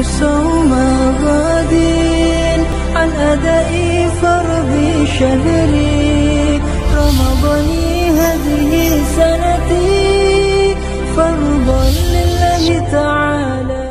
صوم غد عن أداء فرض شهري رمضان هذه سنتي فرضا لله تعالى.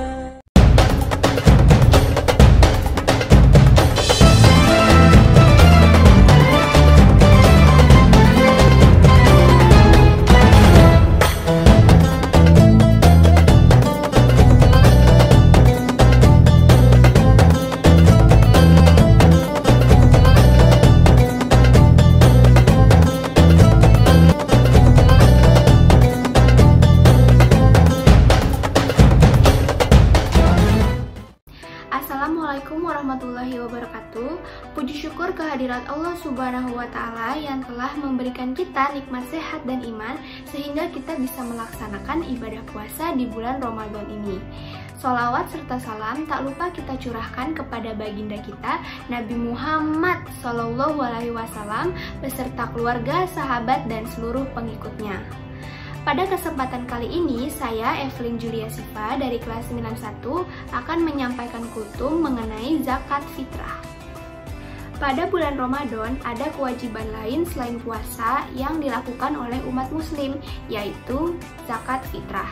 Assalamualaikum warahmatullahi wabarakatuh. Puji syukur kehadirat Allah Subhanahu wa Ta'ala yang telah memberikan kita nikmat sehat dan iman sehingga kita bisa melaksanakan ibadah puasa di bulan Ramadan ini. Sholawat serta salam tak lupa kita curahkan kepada baginda kita Nabi Muhammad SAW beserta keluarga, sahabat, dan seluruh pengikutnya. Pada kesempatan kali ini, saya Evelyn Julia Siva dari kelas 91 akan menyampaikan kutum mengenai zakat fitrah. Pada bulan Ramadan, ada kewajiban lain selain puasa yang dilakukan oleh umat muslim, yaitu zakat fitrah.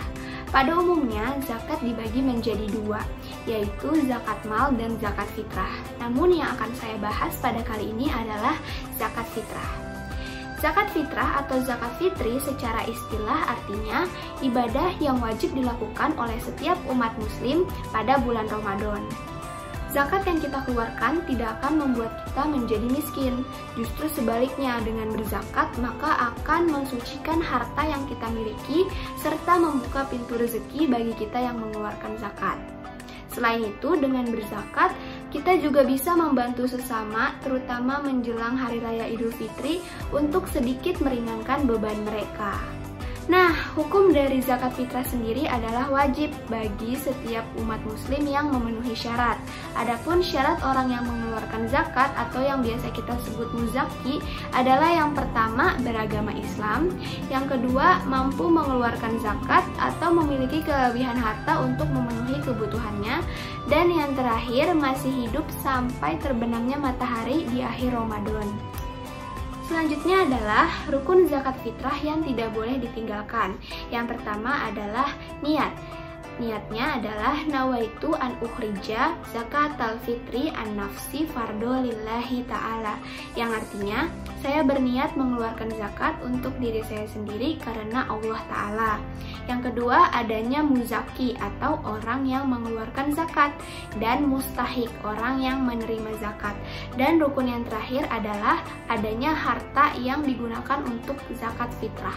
Pada umumnya, zakat dibagi menjadi dua, yaitu zakat mal dan zakat fitrah. Namun yang akan saya bahas pada kali ini adalah zakat fitrah. Zakat fitrah atau zakat fitri secara istilah artinya ibadah yang wajib dilakukan oleh setiap umat muslim pada bulan Ramadan. Zakat yang kita keluarkan tidak akan membuat kita menjadi miskin. Justru sebaliknya, dengan berzakat maka akan mensucikan harta yang kita miliki serta membuka pintu rezeki bagi kita yang mengeluarkan zakat. Selain itu, dengan berzakat, kita juga bisa membantu sesama, terutama menjelang Hari Raya Idul Fitri, untuk sedikit meringankan beban mereka. Nah, hukum dari zakat fitrah sendiri adalah wajib bagi setiap umat muslim yang memenuhi syarat. Adapun syarat orang yang mengeluarkan zakat atau yang biasa kita sebut muzaki adalah yang pertama beragama Islam, yang kedua mampu mengeluarkan zakat atau memiliki kelebihan harta untuk memenuhi kebutuhannya, dan yang terakhir masih hidup sampai terbenamnya matahari di akhir Ramadan. Selanjutnya adalah rukun zakat fitrah yang tidak boleh ditinggalkan. Yang pertama adalah niat. Niatnya adalah nawaitu an ukhrija zakatal fitri an nafsi fardo lillahi ta'ala, yang artinya saya berniat mengeluarkan zakat untuk diri saya sendiri karena Allah Ta'ala. Yang kedua adanya muzaki atau orang yang mengeluarkan zakat, dan mustahik orang yang menerima zakat. Dan rukun yang terakhir adalah adanya harta yang digunakan untuk zakat fitrah.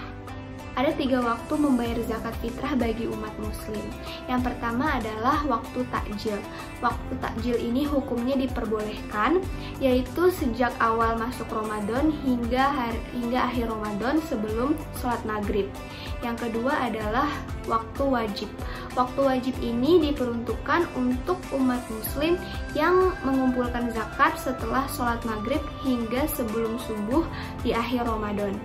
Ada 3 waktu membayar zakat fitrah bagi umat muslim. Yang pertama adalah waktu takjil. Waktu takjil ini hukumnya diperbolehkan, yaitu sejak awal masuk Ramadan hingga akhir Ramadan sebelum sholat maghrib. Yang kedua adalah waktu wajib. Waktu wajib ini diperuntukkan untuk umat muslim yang mengumpulkan zakat setelah sholat maghrib hingga sebelum subuh di akhir Ramadan.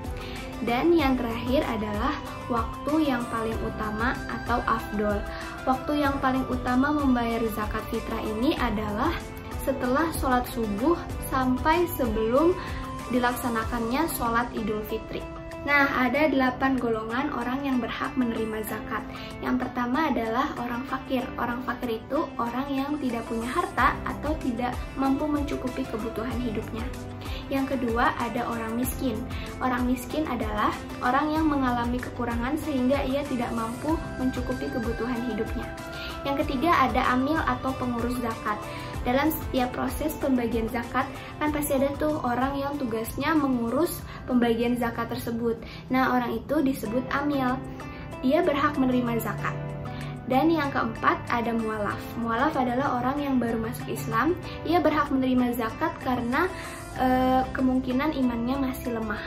Dan yang terakhir adalah waktu yang paling utama atau afdol. Waktu yang paling utama membayar zakat fitrah ini adalah setelah sholat subuh sampai sebelum dilaksanakannya sholat Idul Fitri. Nah, ada 8 golongan orang yang berhak menerima zakat. Yang pertama adalah orang fakir. Orang fakir itu orang yang tidak punya harta atau tidak mampu mencukupi kebutuhan hidupnya. Yang kedua ada orang miskin. Orang miskin adalah orang yang mengalami kekurangan sehingga ia tidak mampu mencukupi kebutuhan hidupnya. Yang ketiga ada amil atau pengurus zakat. Dalam setiap proses pembagian zakat kan pasti ada tuh orang yang tugasnya mengurus pembagian zakat tersebut. Nah, orang itu disebut amil. Dia berhak menerima zakat. Dan yang keempat ada mualaf. Mualaf adalah orang yang baru masuk Islam. Ia berhak menerima zakat karena kemungkinan imannya masih lemah.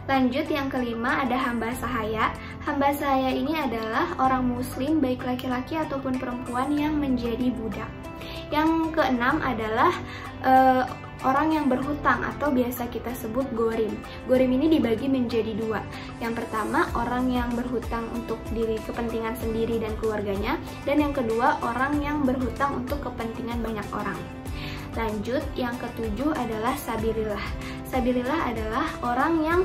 Lanjut, yang kelima ada hamba sahaya. Hamba sahaya ini adalah orang muslim baik laki-laki ataupun perempuan yang menjadi budak. Yang keenam adalah orang yang berhutang atau biasa kita sebut gorim. Gorim ini dibagi menjadi dua. Yang pertama, orang yang berhutang untuk diri kepentingan sendiri dan keluarganya, dan yang kedua, orang yang berhutang untuk kepentingan banyak orang. Lanjut, yang ketujuh adalah sabirillah. Sabirillah adalah orang yang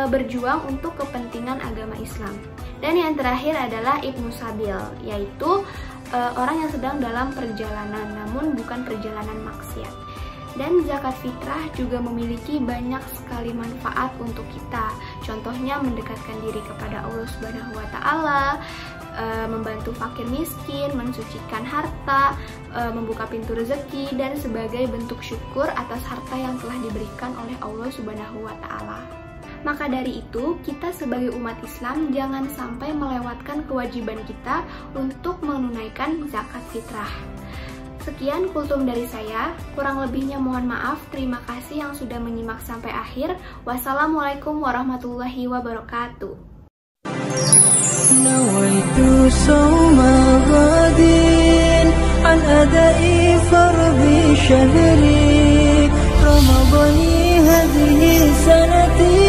berjuang untuk kepentingan agama Islam. Dan yang terakhir adalah ibnu sabil, yaitu orang yang sedang dalam perjalanan namun bukan perjalanan maksiat. Dan zakat fitrah juga memiliki banyak sekali manfaat untuk kita. Contohnya mendekatkan diri kepada Allah Subhanahu wa Ta'ala, membantu fakir miskin, mensucikan harta, membuka pintu rezeki, dan sebagai bentuk syukur atas harta yang telah diberikan oleh Allah Subhanahu wa Ta'ala. Maka dari itu, kita sebagai umat Islam jangan sampai melewatkan kewajiban kita untuk menunaikan zakat fitrah. Sekian kultum dari saya, kurang lebihnya mohon maaf. Terima kasih yang sudah menyimak sampai akhir. Wassalamualaikum warahmatullahi wabarakatuh. نويت صوم غد عن أداء فرض شهري رمضان هذه سنتي